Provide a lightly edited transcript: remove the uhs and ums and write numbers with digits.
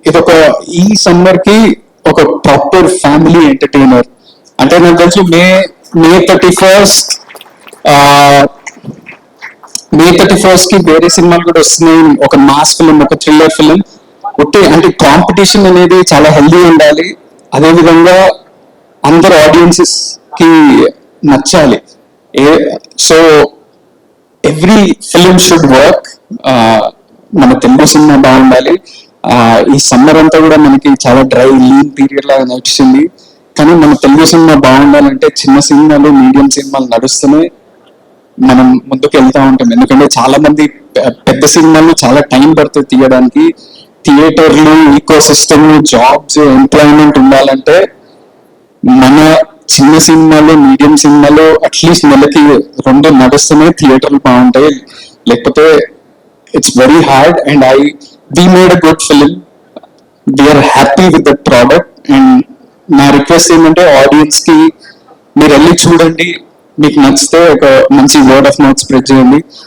ఇదొక ఈ సమ్మర్ కి ఒక ప్రాపర్ ఫ్యామిలీ ఎంటర్టైనర్. అంటే నాకు తెలుసు మే 31st కి వేరే సినిమాలు కూడా వస్తున్నాయి. ఒక మాస్ ఫిలిం, ఒక థ్రిల్లర్ ఫిలిం. అంటే కాంపిటీషన్ అనేది చాలా హెల్దీ ఉండాలి. అదేవిధంగా అందరు ఆడియన్సెస్ కి నచ్చాలి. So every film should work. మన తెలుగు సినిమా బాగుండాలి. ఈ సమ్మర్ అంతా కూడా మనకి చాలా డ్రై లీన్ పీరియడ్ లాగా నడిచింది. కానీ మన తెలుగు సినిమా బాగుండాలంటే చిన్న సినిమాలు, మీడియం సినిమాలు నడుస్తూనే మనం ముందుకు వెళ్తా ఉంటాం. ఎందుకంటే చాలా మంది పెద్ద సినిమాలు చాలా టైం పడుతుంది తీయడానికి. థియేటర్లు, ఈకో సిస్టమ్, జాబ్స్, ఎంప్లాయ్మెంట్ ఉండాలంటే మన చిన్న సినిమాలు, మీడియం సినిమాలు అట్లీస్ట్ నెలకి 2 నడుస్తూనే థియేటర్లు బాగుంటాయి. లేకపోతే it's very hard. And we made a good film. We are happy with the product. And నా రిక్వెస్ట్ ఏంటంటే ఆడియన్స్ కి మీరు వెళ్ళి చూడండి, మీకు నచ్చితే ఒక మంచి వర్డ్ ఆఫ్ మౌత్ స్ప్రెడ్ చేయండి.